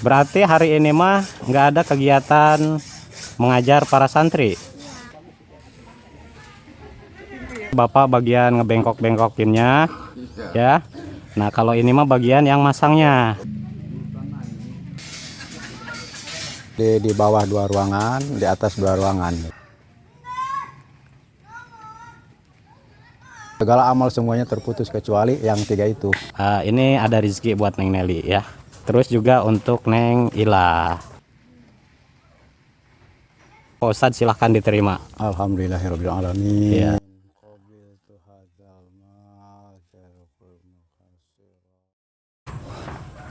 Berarti hari ini mah nggak ada kegiatan mengajar para santri. Bapak bagian ngebengkok-bengkokinnya ya. Nah, kalau ini mah bagian yang masangnya. Di bawah 2 ruangan, di atas 2 ruangan. Segala amal semuanya terputus kecuali yang 3 itu. Ini ada rezeki buat Neng Nelly ya. Terus juga untuk Neng Ila. Pak Ustadz silahkan diterima. Alhamdulillahirabbil alamin. Ya.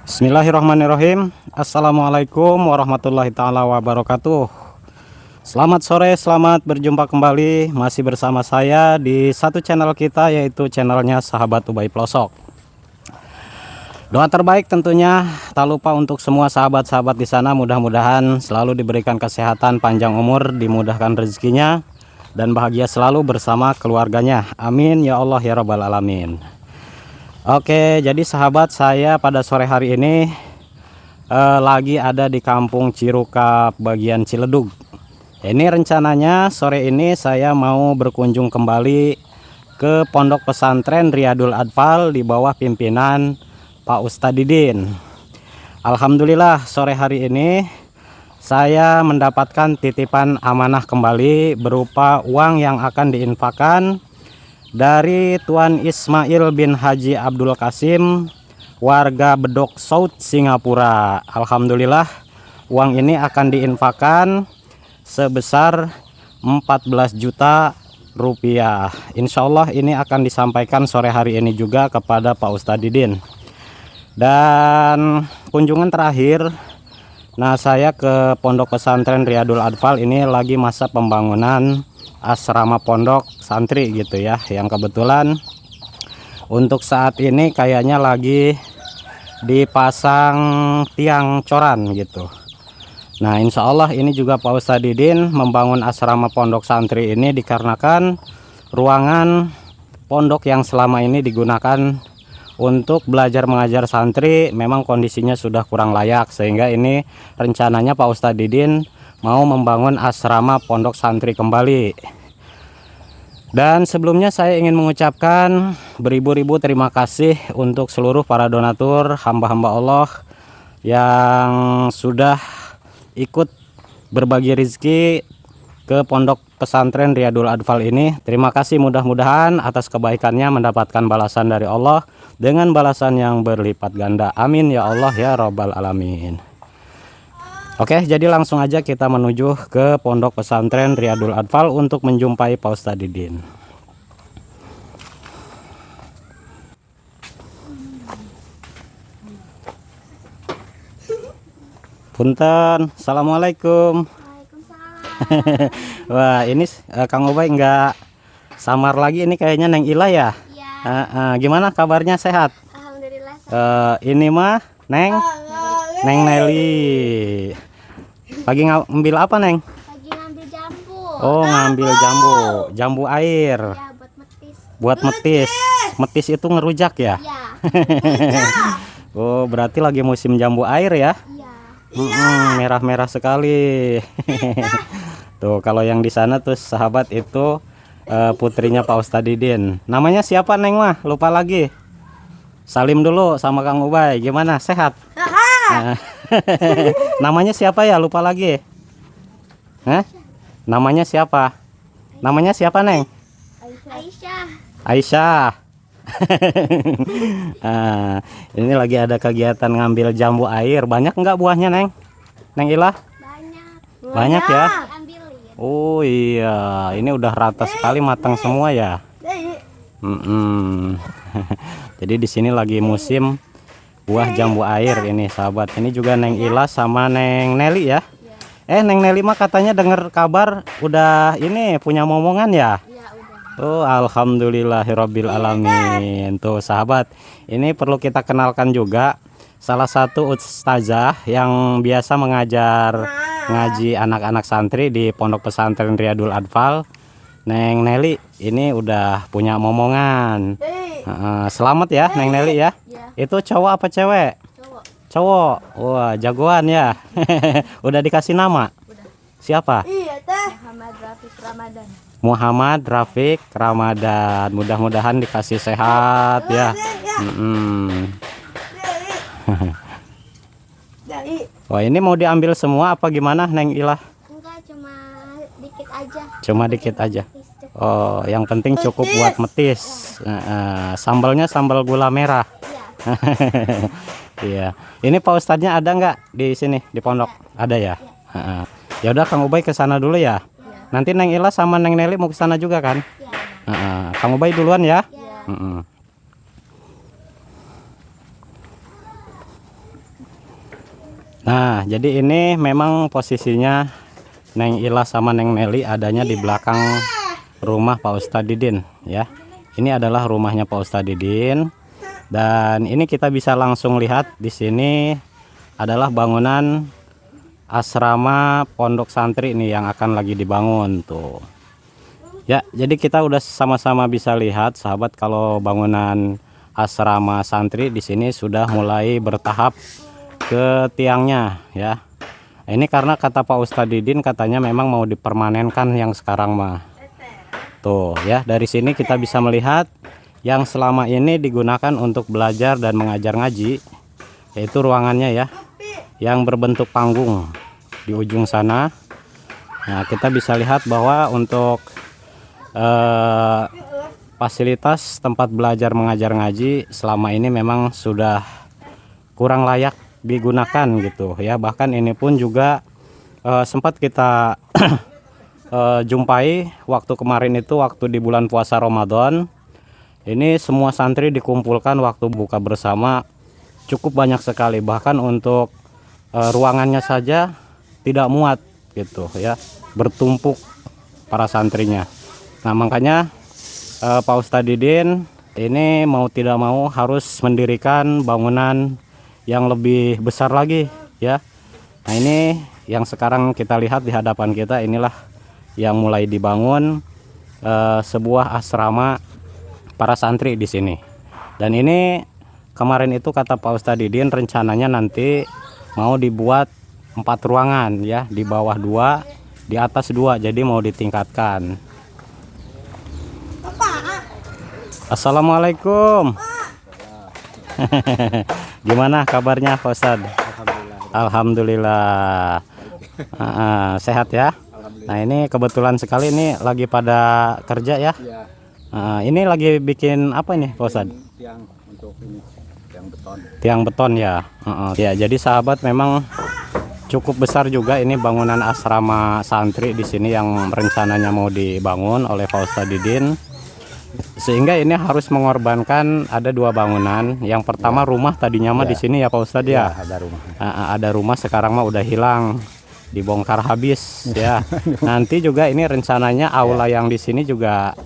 Bismillahirrahmanirrahim. Assalamualaikum warahmatullahi taala wabarakatuh. Selamat sore, selamat berjumpa kembali masih bersama saya di satu channel kita, yaitu channelnya Sahabat Ubay Pelosok. Doa terbaik tentunya tak lupa untuk semua sahabat-sahabat di sana, mudah-mudahan selalu diberikan kesehatan, panjang umur, dimudahkan rezekinya dan bahagia selalu bersama keluarganya. Amin ya Allah ya rabbal alamin. Oke, jadi sahabat, saya pada sore hari ini lagi ada di Kampung Cirukap bagian Ciledug. Ini rencananya sore ini saya mau berkunjung kembali ke Pondok Pesantren Riyadul Adfal di bawah pimpinan Pak Ustadz Didin. Alhamdulillah sore hari ini saya mendapatkan titipan amanah kembali berupa uang yang akan diinfakkan dari Tuan Ismail bin Haji Abdul Kasim, warga Bedok South, Singapura. Alhamdulillah uang ini akan diinfakkan sebesar 14 juta rupiah. Insya Allah ini akan disampaikan sore hari ini juga kepada Pak Ustadz Didin. Dan kunjungan terakhir, nah saya ke Pondok Pesantren Riyadul Adfal ini lagi masa pembangunan asrama pondok santri gitu ya, yang kebetulan untuk saat ini kayaknya lagi dipasang tiang coran gitu. Nah, insya Allah ini juga Pak Ustadz Didin membangun asrama pondok santri ini dikarenakan ruangan pondok yang selama ini digunakan untuk belajar mengajar santri memang kondisinya sudah kurang layak, sehingga ini rencananya Pak Ustadz Didin mau membangun asrama pondok santri kembali. Dan sebelumnya saya ingin mengucapkan beribu-ribu terima kasih untuk seluruh para donatur, hamba-hamba Allah yang sudah ikut berbagi rezeki ke Pondok Pesantren Riyadul Adfal ini. Terima kasih, mudah-mudahan atas kebaikannya mendapatkan balasan dari Allah dengan balasan yang berlipat ganda. Amin ya Allah ya rabbal alamin. Oke, jadi langsung aja kita menuju ke Pondok Pesantren Riyadul Adfal untuk menjumpai Pak Ustadz Didin. Punten, assalamualaikum. Waalaikumsalam. Wah, ini Kang Ubay nggak samar lagi, ini kayaknya Neng Ila ya. Ya. Gimana kabarnya, sehat? Alhamdulillah. Ini mah Neng Nelly. Lagi ngambil apa, Neng? Lagi ngambil jambu. Oh, ngambil jambu air. Ya, buat metis. Buat metis. Metis itu ngerujak ya? Ya. Oh, berarti lagi musim jambu air ya? Iya. Merah-merah sekali. Tuh, kalau yang di sana tuh sahabat itu putrinya Pak Ustadz Didin. Namanya siapa, Neng mah? Lupa lagi. Salim dulu sama Kang Ubay. Gimana? Sehat? Namanya siapa ya? Lupa lagi. Namanya siapa? Namanya siapa, Neng? Aisyah. Aisyah. Ini lagi ada kegiatan ngambil jambu air. Banyak enggak buahnya, Neng? Neng Ilah? Banyak. Banyak ya? Ambil ya. Oh iya, ini udah rata sekali, matang semua ya. Jadi di sini lagi musim buah jambu air ini, sahabat. Ini juga Neng Ila sama Neng Nelly ya. Neng Nelly mah katanya dengar kabar udah ini punya momongan ya. Ya, udah. Oh, alhamdulillahirabbil alamin. Tuh sahabat, ini perlu kita kenalkan juga salah satu ustazah yang biasa mengajar ngaji anak-anak santri di Pondok Pesantren Riyadul Adfal. Neng Nelly ini udah punya momongan. Selamat ya, Neng Nelly ya. Ya. Itu cowok apa cewek? Cowok. Cowok. Wah, jagoan ya. Udah dikasih nama? Udah. Siapa? Iya teh. Muhammad Rafiq Ramadan. Muhammad Rafiq Ramadan. Mudah-mudahan dikasih sehat ya. Dari. Wah, ini mau diambil semua apa gimana, Neng Ilah? Enggak, cuma dikit aja. Cuma dikit aja. Cukup. Oh, yang penting cukup buat metis. Sambalnya sambal gula merah. Iya. Iya. Ini Pak Ustadznya ada nggak di sini di pondok? Ada ya. Ya udah, Kang Ubay ke sana dulu ya. Nanti Neng Ila sama Neng Nelly mau ke sana juga kan? Iya. Kang Ubay duluan ya. Iya. Nah, jadi ini memang posisinya Neng Ila sama Neng Nelly adanya di belakang rumah Pak Ustadz Didin ya. Ini adalah rumahnya Pak Ustadz Didin. Dan ini kita bisa langsung lihat di sini adalah bangunan asrama pondok santri nih yang akan lagi dibangun tuh. Ya, jadi kita udah sama-sama bisa lihat sahabat kalau bangunan asrama santri di sini sudah mulai bertahap ke tiangnya ya. Ini karena kata Pak Ustadz Didin katanya memang mau dipermanenkan yang sekarang mah. Tuh ya, dari sini kita bisa melihat yang selama ini digunakan untuk belajar dan mengajar ngaji, yaitu ruangannya ya, yang berbentuk panggung di ujung sana. Nah, kita bisa lihat bahwa untuk fasilitas tempat belajar mengajar ngaji selama ini memang sudah kurang layak digunakan gitu ya. Bahkan ini pun juga sempat kita jumpai waktu kemarin itu, waktu di bulan puasa Ramadan. Ini semua santri dikumpulkan waktu buka bersama, cukup banyak sekali, bahkan untuk ruangannya saja tidak muat gitu ya, bertumpuk para santrinya. Nah, makanya Pak Ustadz Didin ini mau tidak mau harus mendirikan bangunan yang lebih besar lagi ya. Nah, ini yang sekarang kita lihat di hadapan kita, inilah yang mulai dibangun sebuah asrama para santri di sini. Dan ini kemarin itu kata Pak Ustadz Didin rencananya nanti mau dibuat 4 ruangan ya, di bawah 2, di atas 2, jadi mau ditingkatkan. Assalamualaikum. Gimana kabarnya Pak Ustadz? Alhamdulillah. Sehat ya. Nah, ini kebetulan sekali ini lagi pada kerja ya. Ini lagi bikin apa nih Pak Ustadz? Tiang untuk ini, tiang beton. Tiang beton ya. Ya, jadi sahabat memang cukup besar juga ini bangunan asrama santri di sini yang rencananya mau dibangun oleh Pak Ustadz Didin. Sehingga ini harus mengorbankan ada 2 bangunan. Yang pertama rumah tadinya mah di sini ya Pak Ustadz ya. Ada rumah. Ada rumah, sekarang mah udah hilang, dibongkar habis ya. Nanti juga ini rencananya aula yang di sini juga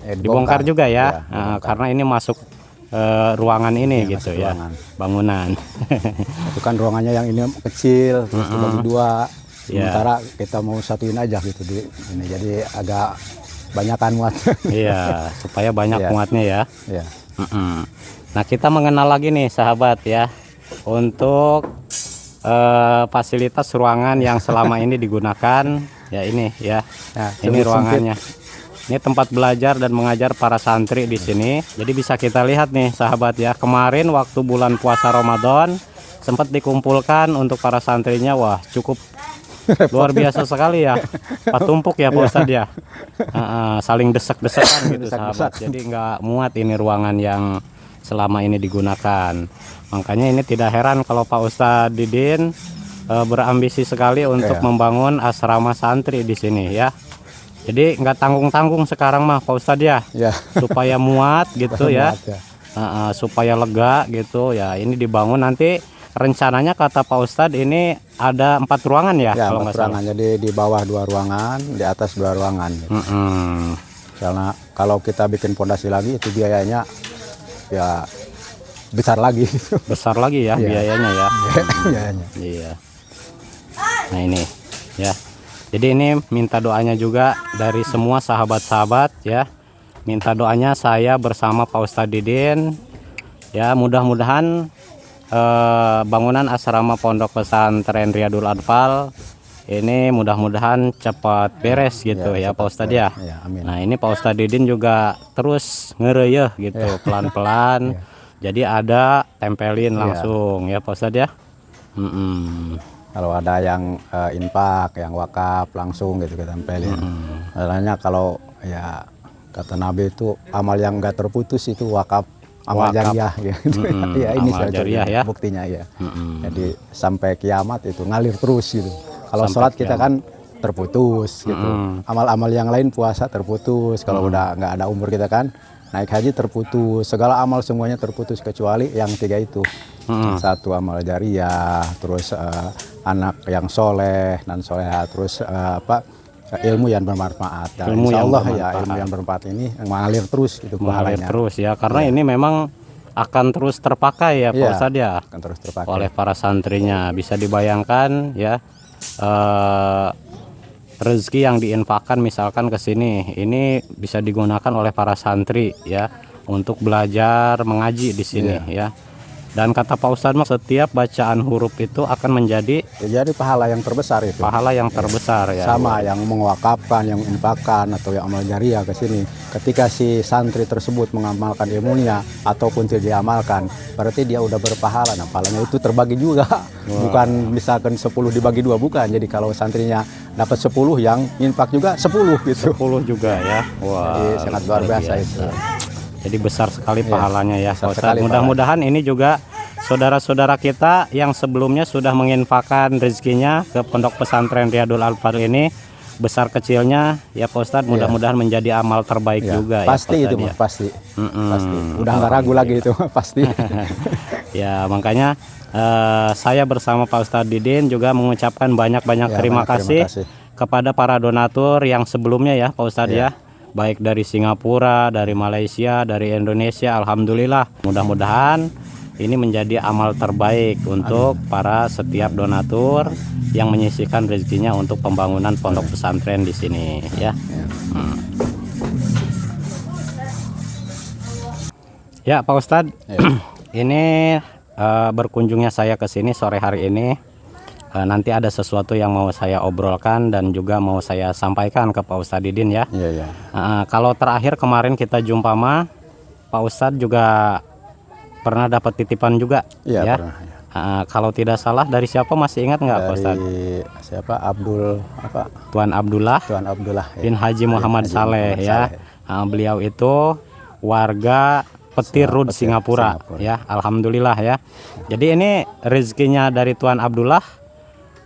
dibongkar juga ya, karena ini masuk ruangan ini ya, gitu ya, ruangan. bangunan. Itu kan ruangannya yang ini kecil, terus dibagi 2. Sementara kita mau satuin aja gitu di ini, jadi agak banyakan muat. Iya, supaya banyak muatnya ya. Iya. Nah, kita mengenal lagi nih sahabat ya, untuk fasilitas ruangan yang selama ini digunakan ya, ini ya. Nah, ini ruangannya. Ini tempat belajar dan mengajar para santri di sini. Jadi bisa kita lihat nih sahabat ya, kemarin waktu bulan puasa Ramadan sempat dikumpulkan untuk para santrinya. Wah, cukup luar biasa sekali ya, patumpuk ya Pak Ustadz ya. Saling desak-desakan gitu sahabat. Jadi nggak muat ini ruangan yang selama ini digunakan. Makanya ini tidak heran kalau Pak Ustadz Didin berambisi sekali untuk membangun asrama santri di sini ya. Jadi nggak tanggung-tanggung sekarang mah Pak Ustadz ya, supaya muat gitu ya, supaya lega gitu ya. Ini dibangun nanti rencananya kata Pak Ustadz ini ada 4 ruangan ya, kalau 4 ruangan. Jadi di bawah 2 ruangan, di atas 2 ruangan. Karena kalau kita bikin pondasi lagi itu biayanya ya besar lagi. Besar lagi ya biayanya ya. Biayanya. Iya. Nah ini ya. Jadi ini minta doanya juga dari semua sahabat-sahabat ya. Minta doanya saya bersama Pak Ustadz Didin ya, mudah-mudahan bangunan asrama Pondok Pesantren Riyadul Atfal ini mudah-mudahan cepat beres gitu ya Pak Ustadz ya. Ya, amin. Nah ini Pak Ustadz Didin juga terus ngereyeh gitu pelan-pelan. Jadi ada tempelin langsung ya Pak Ustadz ya. Kalau ada yang infak, yang wakaf langsung gitu kita tempelin. Makanya kalau ya kata Nabi itu amal yang enggak terputus itu wakaf, amal jariah gitu. Ya ini amal jariah ya. Buktinya ya. Jadi sampai kiamat itu ngalir terus gitu. Kalau sholat kita kan terputus gitu. Amal-amal yang lain puasa terputus. Kalau udah nggak ada umur kita kan naik haji terputus. Segala amal semuanya terputus kecuali yang 3 itu. Satu amal jariah, terus anak yang soleh dan soleha, terus ilmu yang bermanfaat. Dan Ilmu insya yang Allah ya bermanfaat. ilmu yang bermanfaat ini mengalir terus itu Mengalir pahalanya. terus ya karena ini memang akan terus terpakai ya Pak Iya, Ustadz ya akan terus terpakai. oleh para santrinya. Bisa dibayangkan ya rezeki yang diinfakkan misalkan ke sini ini bisa digunakan oleh para santri ya untuk belajar mengaji di sini ya. Dan kata Pak Ustadz mah setiap bacaan huruf itu akan menjadi Jadi pahala yang terbesar itu. pahala yang terbesar ya. Sama yang mewakafkan, yang infakkan atau yang amal jariah ke sini. Ketika si santri tersebut mengamalkan ilmunya ataupun tidak diamalkan, berarti dia udah berpahala. Nah, pahalanya itu terbagi juga. Bukan misalkan 10 dibagi 2, bukan. Jadi kalau santrinya dapat 10, yang infak juga 10 gitu. 10 juga ya. Wah, Jadi sangat luar biasa itu. Jadi besar sekali pahalanya ya besar Pak Ustadz. sekali Mudah-mudahan ini juga saudara-saudara kita yang sebelumnya sudah menginfakkan rezekinya ke Pondok Pesantren Riyadul Atfal ini besar kecilnya ya Pak Ustadz, mudah-mudahan menjadi amal terbaik Ya, juga pasti ya Pak itu Ustadz, mah, pasti. Mm-mm. Pasti. Udah nggak ragu lagi itu, pasti. Ya makanya saya bersama Pak Ustadz Didin juga mengucapkan banyak-banyak Ya, terima banyak terima kasih kasih. kepada para donatur yang sebelumnya ya Pak Ustadz ya. Baik dari Singapura, dari Malaysia, dari Indonesia. Alhamdulillah, mudah-mudahan ini menjadi amal terbaik untuk para setiap donatur yang menyisihkan rezekinya untuk pembangunan pondok pesantren di sini ya. Ya Pak Ustadz, ini berkunjungnya saya ke sini sore hari ini. Nanti ada sesuatu yang mau saya obrolkan dan juga mau saya sampaikan ke Pak Ustadz Didin ya. Iya, iya. Kalau terakhir kemarin kita jumpa mah Pak Ustadz juga pernah dapat titipan juga Iya, ya. pernah, Kalau tidak salah dari siapa, masih ingat nggak Pak Ustadz? Dari siapa? Abdul apa? Tuan Abdullah Tuan Abdullah. bin Haji Muhammad Haji Saleh Muhammad ya. Saleh. Beliau itu warga Petir Road Petir, Singapura Singapura. ya. Alhamdulillah ya. Jadi ini rezekinya dari Tuan Abdullah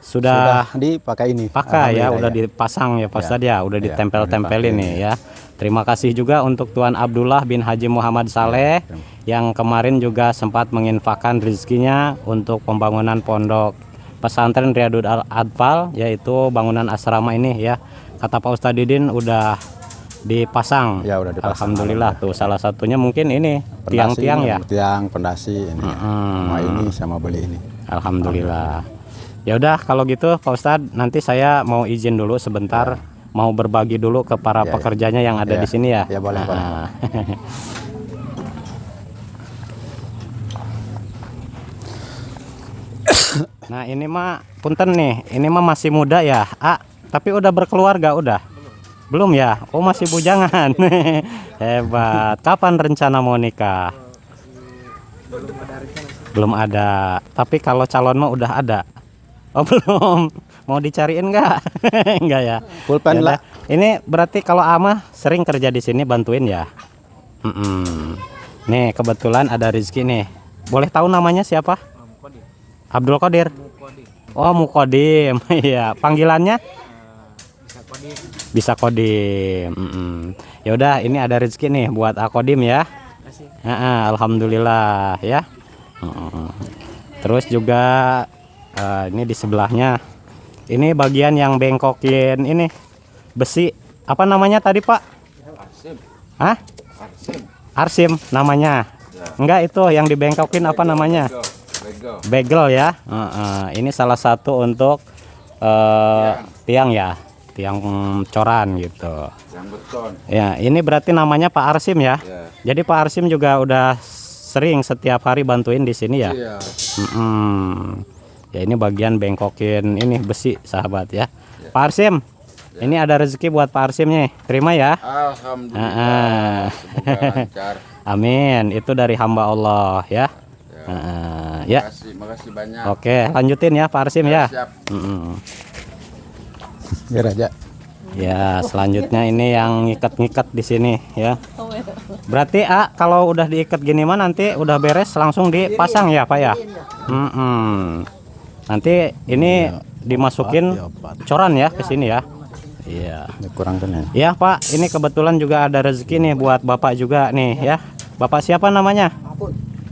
sudah dipakai ini. pakai ya, Alhamdulillah udah dipasang ya Pak Ya. Ustadz ya, udah Ya, ditempel-tempelin udah nih ya. Terima kasih juga untuk Tuan Abdullah bin Haji Muhammad Saleh yang kemarin juga sempat menginfakkan rezekinya untuk pembangunan pondok pesantren Riyadul Atfal, yaitu bangunan asrama ini ya. Kata Pak Ustadz Didin udah dipasang. Ya, udah dipasang. Alhamdulillah tuh salah satunya mungkin ini Pendasi tiang-tiang ini, ya. Tiang, pendasi ini. Sama ini sama beli ini. Alhamdulillah. Ya udah kalau gitu Pak Ustadz, nanti saya mau izin dulu sebentar, mau berbagi dulu ke para Ya, pekerjanya yang ada ya. di sini ya. Ya, boleh, boleh. Nah ini mah punten nih, ini mah masih muda ya, tapi udah berkeluarga udah? Belum ya? Oh masih bujangan. Hebat. Kapan rencana mau nikah? Belum ada. Tapi kalau calon mah udah ada. Oh belum. Mau dicariin nggak? Enggak ya. Pulpen Yaudah. lah. Ini berarti kalau Ama sering kerja di sini bantuin ya. Nih kebetulan ada Rizky nih. Boleh tahu namanya siapa? Abdul Qadir. Oh Mukodim. Iya. Panggilannya? Bisa Kodim. Ya udah, ini ada rezeki nih buat Akodim ya. Alhamdulillah ya. Terus juga ini di sebelahnya. Ini bagian yang bengkokin ini besi. Apa namanya tadi Pak? Hah? Arsim namanya. Enggak, itu yang dibengkokin apa namanya? Bagel ya. Ini salah satu untuk tiang ya. Tiang coran gitu. Yang beton. Ya, ini berarti namanya Pak Arsim ya. Jadi Pak Arsim juga udah sering setiap hari bantuin di sini ya. Iya. Ya ini bagian bengkokin ini besi sahabat ya. Pak Arsim, ini ada rezeki buat Pak Arsim nih. Terima ya. Alhamdulillah. Semoga lancar. Amin. Itu dari hamba Allah ya. Ya. Makasih banyak. Oke, lanjutin ya Pak Arsim ya. Siap. Ya Raja. Ya, selanjutnya ini yang ngikat-ngikat di sini ya. Berarti kalau udah diikat gini mah nanti udah beres langsung dipasang ya Pak ya. Nanti ini dimasukin coran ya ke sini ya. Iya. Ini kurang kan ya. Ya Pak, ini kebetulan juga ada rezeki nih buat Bapak juga nih ya. Bapak siapa namanya?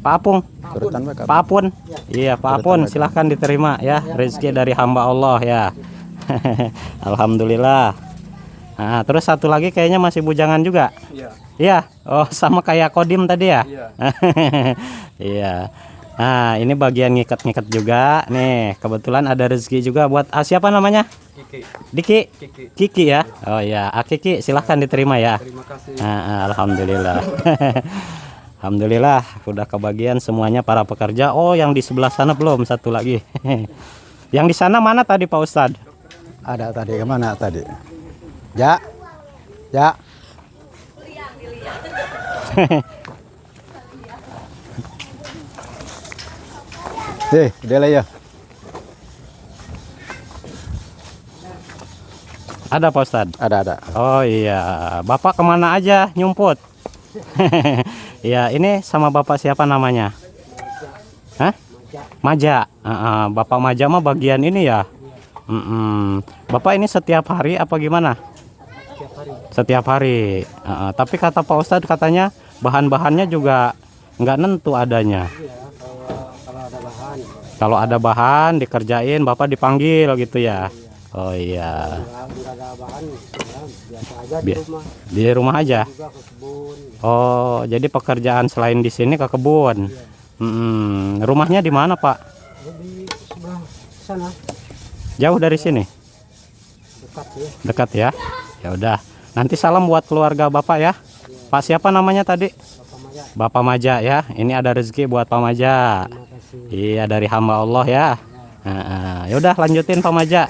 Pak Apung. Turutan Pak. Pak Apun. Iya Pak Apun, silahkan diterima ya. Rezeki dari hamba Allah ya. Alhamdulillah. Nah, terus satu lagi kayaknya masih bujangan juga. Iya. Iya. Oh, sama kayak Kodim tadi ya. Iya. Iya. Nah, ini bagian ngikat-ngikat juga. Nih, kebetulan ada rezeki juga buat siapa namanya? Kiki. Diki. Kiki. Kiki ya. Oh ya, Kiki silahkan diterima ya. Terima kasih. Alhamdulillah. Alhamdulillah udah kebagian semuanya para pekerja. Oh, yang di sebelah sana belum, satu lagi. Yang di sana mana tadi Pak Ustadz? Ada tadi kemana tadi? Ya. Ya. Dia lah ya. Ada Pak Ustadz? Ada. Oh iya, Bapak kemana aja nyumput? Ya, ini sama Bapak siapa namanya? Hah? Maja. Bapak Maja mah bagian ini ya. Bapak ini setiap hari apa gimana? Setiap hari. Tapi kata Pak Ustadz katanya bahan-bahannya juga nggak nentu adanya. Kalau ada bahan dikerjain, Bapak dipanggil gitu ya. Oh iya. Di rumah aja. Oh, jadi pekerjaan selain di sini ke kebun. Rumahnya di mana Pak? Di sebelah sana. Jauh dari sini? Dekat ya. Ya udah. Nanti salam buat keluarga Bapak ya. Pak siapa namanya tadi? Bapak Maja ya. Ini ada rezeki buat Pak Maja. Iya, dari hamba Allah ya. Ya udah lanjutin Pak Maja.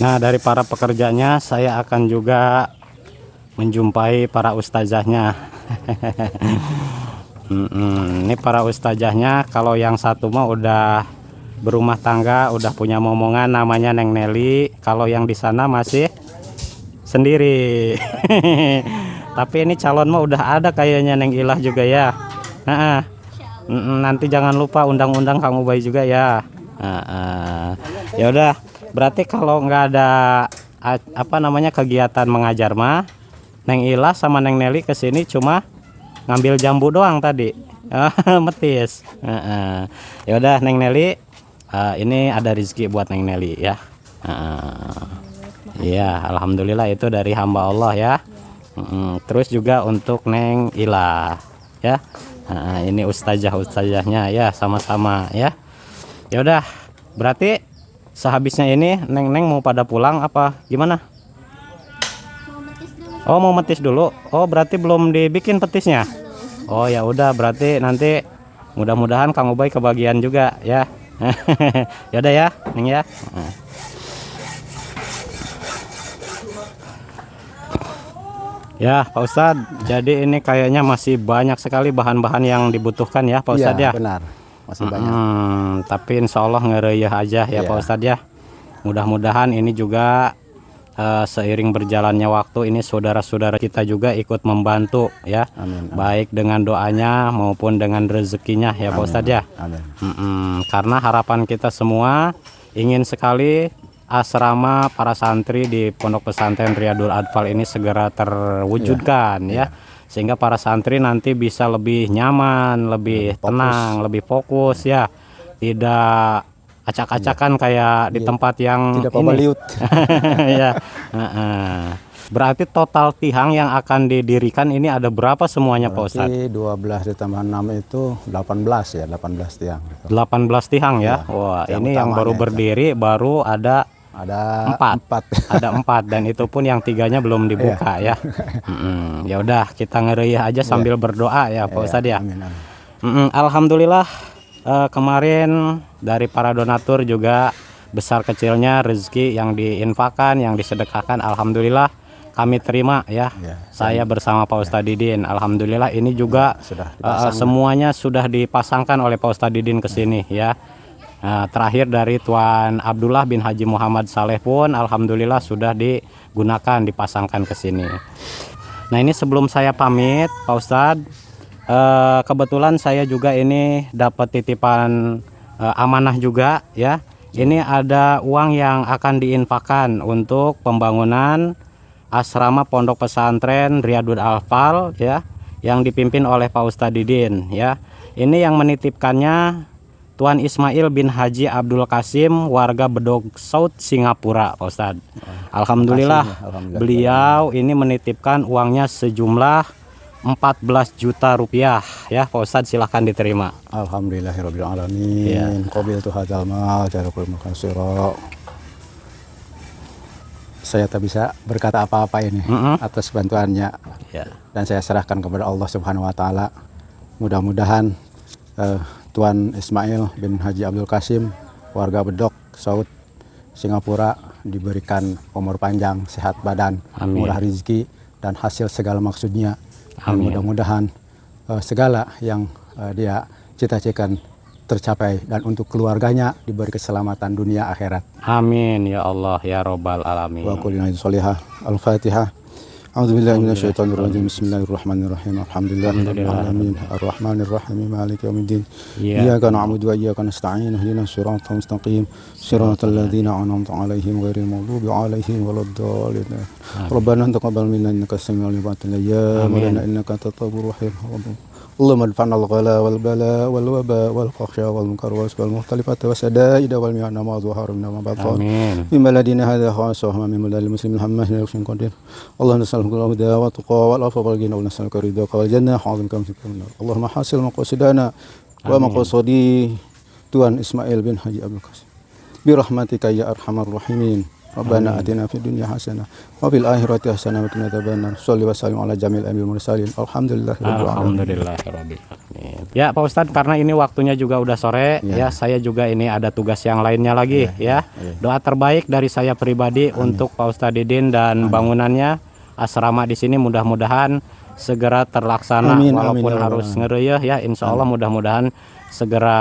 Nah, dari para pekerjanya saya akan juga menjumpai para ustazahnya. Ini para ustazahnya, kalau yang satu mah udah berumah tangga, udah punya momongan namanya Neng Nelly. Kalau yang di sana masih sendiri. Tapi ini calon mah udah ada kayaknya Neng Ilah juga ya. Nanti jangan lupa undang-undang Kang Ubay juga ya. Ya udah. Berarti kalau nggak ada kegiatan mengajar mah Neng Ilah sama Neng Nelly kesini cuma ngambil jambu doang tadi. Metis. Ya udah Neng Nelly, ini ada rezeki buat Neng Nelly ya. Iya, alhamdulillah itu dari hamba Allah ya. Terus juga untuk Neng Ilah ya. Ini ustazahnya ya, sama-sama ya. Ya udah, berarti sehabisnya ini Neng mau pada pulang apa gimana? Oh, mau metis dulu. Oh, berarti belum dibikin petisnya. Oh ya udah, berarti nanti mudah-mudahan Kang Ubay kebagian juga ya. Ya udah ya Neng ya. Ya Pak Ustadz, jadi ini kayaknya masih banyak sekali bahan-bahan yang dibutuhkan ya Pak Ustadz ya. Benar. Masih banyak. Tapi insya Allah ngereyeh aja ya Pak Ustadz ya. Mudah-mudahan ini juga seiring berjalannya waktu ini saudara-saudara kita juga ikut membantu ya. Amin. Baik dengan doanya maupun dengan rezekinya ya Pak Ustadz ya. Amin. Karena harapan kita semua ingin sekali asrama para santri di Pondok Pesantren Riyadul Adfal ini segera terwujudkan ya. Sehingga para santri nanti bisa lebih nyaman, lebih tenang, lebih fokus ya. Tidak acak-acakan kayak di tempat yang tidak pabaliut. Ya. Berarti total tiang yang akan didirikan ini ada berapa semuanya Pak Ustadz? Berarti 12 ditambah 6 itu 18 ya, 18 tiang. Gitu. 18 tiang ya. Iya, Wah, tiang ini yang baru utamanya berdiri baru ada Ada 4. Ada 4 dan itu pun yang 3-nya belum dibuka ya. Ya udah kita ngeriah aja sambil berdoa ya Pak Ustadz ya. Amin, amin. Alhamdulillah kemarin dari para donatur juga besar kecilnya rezeki yang diinfakan, yang disedekahkan, alhamdulillah kami terima ya. Saya bersama Pak Ustadz Didin, alhamdulillah ini juga sudah semuanya sudah dipasangkan oleh Pak Ustadz Didin ke sini ya. Terakhir dari Tuan Abdullah bin Haji Muhammad Saleh pun alhamdulillah sudah digunakan, dipasangkan ke sini. Nah, ini sebelum saya pamit Pak Ustadz, kebetulan saya juga ini dapat titipan amanah juga ya. Ini ada uang yang akan diinfakkan untuk pembangunan asrama pondok pesantren Riyadul Atfal ya, yang dipimpin oleh Pak Ustadz Didin ya. Ini yang menitipkannya Tuan Ismail bin Haji Abdul Kasim, warga Bedok South, Singapura, Pak Ustadz. Alhamdulillah, beliau ini menitipkan uangnya sejumlah 14 juta rupiah ya, Pak Ustadz, silahkan diterima. Alhamdulillahirabbil alamin. Qabiltu hadzal mal jarul makasira. Saya tak bisa berkata apa-apa ini atas bantuannya. Dan saya serahkan kepada Allah Subhanahu wa taala. Mudah-mudahan Tuan Ismail bin Haji Abdul Kasim, warga Bedok South, Singapura, diberikan umur panjang, sehat badan, murah rezeki, dan hasil segala maksudnya. Dan mudah-mudahan segala yang dia cita-citakan tercapai, dan untuk keluarganya diberi keselamatan dunia akhirat. Amin ya Allah ya Robbal alamin. Wa qul inna sholihah. Al-Fatihah. A'udzubillahi minasyaitonirrajim. Bismillahirrahmanirrahim. Alhamdulillahirabbil alamin. Arrahmanirrahim. Maliki yaumiddin. Iyyaka na'budu wa iyyaka nasta'in. Ihdinas siratal mustaqim. Siratal ladzina an'amta 'alaihim ghairil maghdubi 'alaihim waladdallin. Rabbana taqabbal minna innaka samiul 'alim. Ya Maulana innaka antat tawwabur rahim. اللهم ادفعنا الغلا والبلاء والوباء والفحشاء والمنكر والمختلفات والشدائد والمحن ما ظهر منها وما بطن من بلدنا هذا خاصة من بلاد المسلمين الحمد لله قدير اللهم نسألك الهدى والتقى والعفو والغنى ونسألك رضاك والجنة حاضر كم في النار اللهم حسن مقصدنا ومقصدي Tuan Ismail bin Haji Abdul Kasim birahmatika ya arhamar rahimin. Rabbana atina fid dunya hasanah wa fil akhirati hasanah wa qina adzabannar. Shalli wa sallim ala jamil anbiya'i mursalin. Alhamdulillahirabbil alamin. Ya Pak Ustadz, karena ini waktunya juga udah sore ya, saya juga ini ada tugas yang lainnya lagi ya. Doa terbaik dari saya pribadi untuk Pak Ustadz Didin dan bangunannya asrama di sini mudah-mudahan segera terlaksana, walaupun harus ngereyeh ya, insya Allah mudah-mudahan segera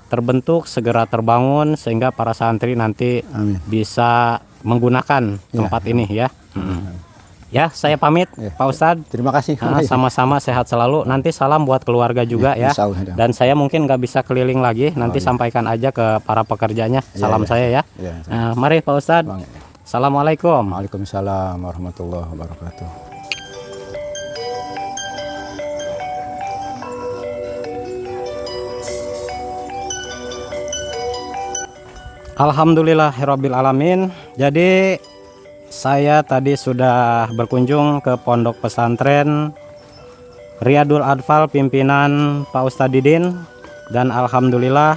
terbentuk, segera terbangun, sehingga para santri nanti bisa menggunakan tempat ini ya. Ya, saya pamit Pak Ustadz. Terima kasih. Sama-sama, sehat selalu. Nanti salam buat keluarga juga ya. Dan saya mungkin nggak bisa keliling lagi, nanti sampaikan aja ke para pekerjanya. Salam saya ya. Nah, mari Pak Ustadz. Assalamualaikum. Waalaikumsalam warahmatullahi wabarakatuh. Alhamdulillahirabbil alamin. Jadi saya tadi sudah berkunjung ke pondok pesantren Riyadul Atfal pimpinan Pak Ustadz Didin, dan alhamdulillah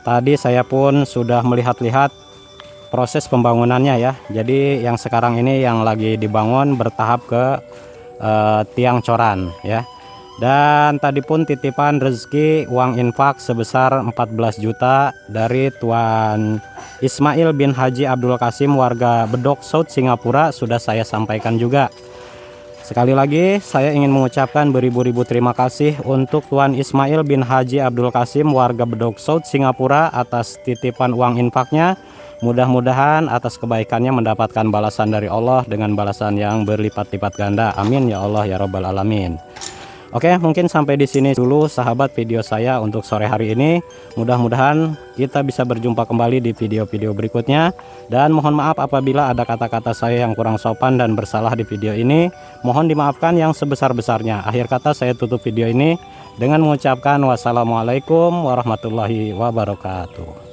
tadi saya pun sudah melihat-lihat proses pembangunannya ya. Jadi yang sekarang ini yang lagi dibangun bertahap ke tiang coran ya. Dan tadi pun titipan rezeki uang infak sebesar 14 juta dari Tuan Ismail bin Haji Abdul Kasim, warga Bedok South, Singapura, sudah saya sampaikan juga. Sekali lagi saya ingin mengucapkan beribu-ribu terima kasih untuk Tuan Ismail bin Haji Abdul Kasim, warga Bedok South, Singapura, atas titipan uang infaknya. Mudah-mudahan atas kebaikannya mendapatkan balasan dari Allah dengan balasan yang berlipat-lipat ganda. Amin ya Allah ya Rabbal alamin. Oke, mungkin sampai di sini dulu sahabat video saya untuk sore hari ini. Mudah-mudahan kita bisa berjumpa kembali di video-video berikutnya. Dan mohon maaf apabila ada kata-kata saya yang kurang sopan dan bersalah di video ini. Mohon dimaafkan yang sebesar-besarnya. Akhir kata saya tutup video ini dengan mengucapkan wassalamualaikum warahmatullahi wabarakatuh.